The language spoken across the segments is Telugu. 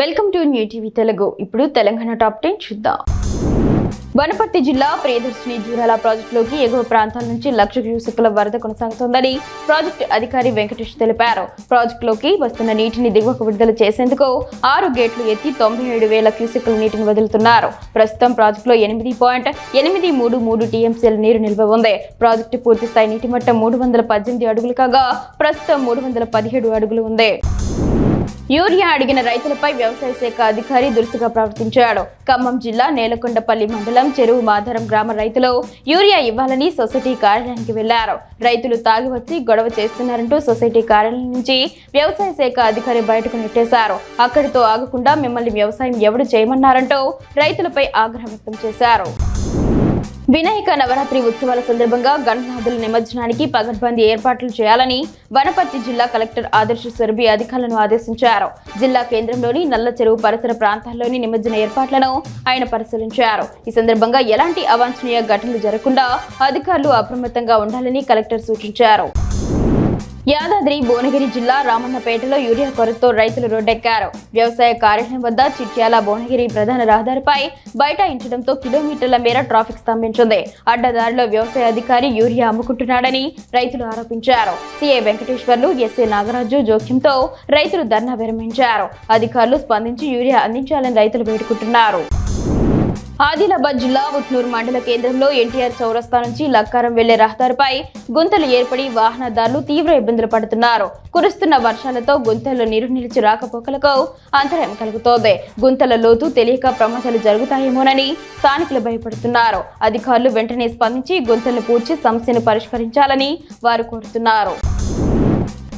Welcome to new TV Telugu. ఇప్పుడు తెలంగాణ టాప్ 10 చూద్దాం. వనపర్తి జిల్లా ప్రియదర్శిని జూరాల ప్రాజెక్టులోకి ఎగువ ప్రాంతాల నుంచి 1,00,000 క్యూసెక్కుల వరద కొనసాగుతోందని ప్రాజెక్టు అధికారి వెంకటేష్ తెలిపారు. ప్రాజెక్టులోకి వస్తున్న నీటిని దిగువకు విడుదల చేసేందుకు 6 గేట్లు ఎత్తి 97,000 క్యూసెక్కుల నీటిని వదులుతున్నారు. ప్రస్తుతం ప్రాజెక్టులో 8.833 టీఎంసీల నీరు నిల్వ ఉంది. ప్రాజెక్టు పూర్తి స్థాయి నీటి మట్టం 318 అడుగులు కాగా ప్రస్తుతం 317 అడుగులు ఉంది. యూరియా అడిగిన రైతులపై వ్యవసాయ శాఖ అధికారి దురుసుగా ప్రవర్తించాడు. ఖమ్మం జిల్లా నేలకొండపల్లి మండలం చెరువు మాధరం గ్రామ రైతులు యూరియా ఇవ్వాలని సొసైటీ కార్యాలయానికి వెళ్లారు. రైతులు తాగి వచ్చి గొడవ చేస్తున్నారంటూ సొసైటీ కార్యాలయం నుంచి వ్యవసాయ శాఖ అధికారి బయటకు నెట్టేశారు. అక్కడితో ఆగకుండా మిమ్మల్ని వ్యవసాయం ఎవడు చేయమన్నారంటూ రైతులపై ఆగ్రహం వ్యక్తం చేశారు. వినాయక నవరాత్రి ఉత్సవాల సందర్భంగా గణనాథుల నిమజ్జనానికి పగడ్బందీ ఏర్పాట్లు చేయాలని వనపర్తి జిల్లా కలెక్టర్ ఆదర్శ సురభి అధికారులను ఆదేశించారు. జిల్లా కేంద్రంలోని నల్ల చెరువు పరిసర ప్రాంతాల్లోని నిమజ్జన ఏర్పాట్లను ఆయన పరిశీలించారు. ఈ సందర్భంగా ఎలాంటి అవాంఛనీయ ఘటనలు జరగకుండా అధికారులు అప్రమత్తంగా ఉండాలని కలెక్టర్ సూచించారు. యాదాద్రి భువనగిరి జిల్లా రామన్నపేటలో యూరియా కొరతతో రైతులు రోడ్డెక్కారు. వ్యవసాయ కార్యాలయం వద్ద చిట్యాల భువనగిరి ప్రధాన రహదారిపై బైఠాయించడంతో కిలోమీటర్ల మేర ట్రాఫిక్ స్తంభించింది. అడ్డదారిలో వ్యవసాయ అధికారి యూరియా అమ్ముకుంటున్నాడని రైతులు ఆరోపించారు. సీఐ వెంకటేశ్వర్లు, ఎస్ఏ నాగరాజు జోక్యంతో రైతులు ధర్నా విరమించారు. అధికారులు స్పందించి యూరియా అందించాలని రైతులు వేడుకుంటున్నారు. ఆదిలాబాద్ జిల్లా ఉట్నూరు మండల కేంద్రంలో ఎన్టీఆర్ చౌరస్తా నుంచి లక్కారం వెళ్లే రహదారిపై గుంతలు ఏర్పడి వాహనదారులు తీవ్ర ఇబ్బందులు పడుతున్నారు. కురుస్తున్న వర్షాలతో గుంతల్లో నీరు నిలిచి రాకపోకలకు అంతరాయం కలుగుతోంది. గుంతల లోతు తెలియక ప్రమాదాలు జరుగుతాయేమోనని స్థానికులు భయపడుతున్నారు. అధికారులు వెంటనే స్పందించి గుంతలను పూడ్చి సమస్యను పరిష్కరించాలని వారు కోరుతున్నారు.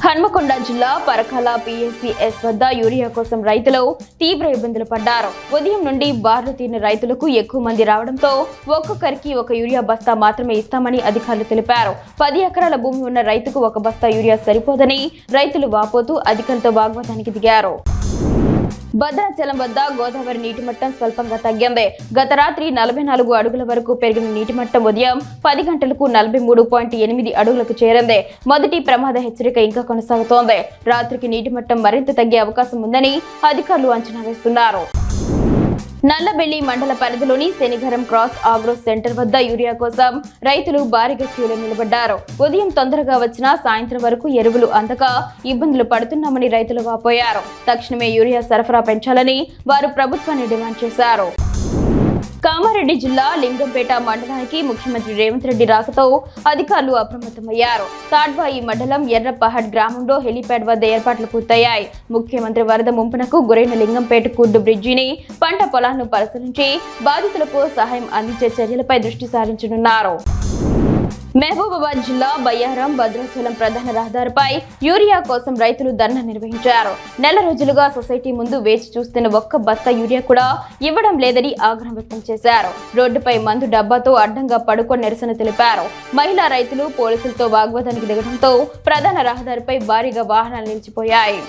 హన్మకొండ జిల్లా పరకాల పిఎస్సిఎస్ వద్ద యూరియా కోసం రైతులు తీవ్ర ఇబ్బందులు పడ్డారు. ఉదయం నుండి బార్లు తీరిన రైతులకు ఎక్కువ మంది రావడంతో ఒక్కొక్కరికి ఒక యూరియా బస్తా మాత్రమే ఇస్తామని అధికారులు తెలిపారు. 10 ఎకరాల భూమి ఉన్న రైతుకు ఒక బస్తా యూరియా సరిపోదని రైతులు వాపోతూ అధికారులతో వాగ్వాదానికి దిగారు. భద్రాచలం వద్ద గోదావరి నీటి మట్టం స్వల్పంగా తగ్గింది. గత రాత్రి 44 అడుగుల వరకు పెరిగిన నీటి మట్టం ఉదయం 10 గంటలకు 43.8 అడుగులకు చేరింది. మొదటి ప్రమాద హెచ్చరిక ఇంకా కొనసాగుతోంది. రాత్రికి నీటి మట్టం మరింత తగ్గే అవకాశం ఉందని అధికారులు అంచనా వేస్తున్నారు. నల్లబెల్లి మండల పరిధిలోని శనిగరం క్రాస్ ఆగ్రో సెంటర్ వద్ద యూరియా కోసం రైతులు భారీగా క్యూలో నిలబడ్డారు. ఉదయం తొందరగా వచ్చినా సాయంత్రం వరకు ఎరువులు అందక ఇబ్బందులు పడుతున్నామని రైతులు వాపోయారు. తక్షణమే యూరియా సరఫరా పెంచాలని వారు ప్రభుత్వాన్ని డిమాండ్ చేశారు. కామారెడ్డి జిల్లా లింగంపేట మండలానికి ముఖ్యమంత్రి రేవంత్ రెడ్డి రాకతో అధికారులు అప్రమత్తమయ్యారు. తాడ్వాయి మండలం ఎర్రపహడ్ గ్రామంలో హెలీప్యాడ్ వద్ద ఏర్పాట్లు పూర్తయ్యాయి. ముఖ్యమంత్రి వరద ముంపునకు గురైన లింగంపేట కుర్డు బ్రిడ్జిని, పంట పొలాలను పరిశీలించి బాధితులకు సహాయం అందించే చర్యలపై దృష్టి సారించనున్నారు. మహబూబాబాద్ జిల్లా బయ్యారం భద్రాచలం ప్రధాన రహదారిపై యూరియా కోసం రైతులు ధర్నా నిర్వహించారు. నెల రోజులుగా సొసైటీ ముందు వేచి చూస్తున్న ఒక్క బస్తా యూరియా కూడా ఇవ్వడం లేదని ఆగ్రహం వ్యక్తం చేశారు. రోడ్డుపై మందు డబ్బాతో అడ్డంగా పడుకొని నిరసన తెలిపారు. మహిళా రైతులు పోలీసులతో వాగ్వాదానికి దిగడంతో ప్రధాన రహదారిపై భారీగా వాహనాలు నిలిచిపోయాయి.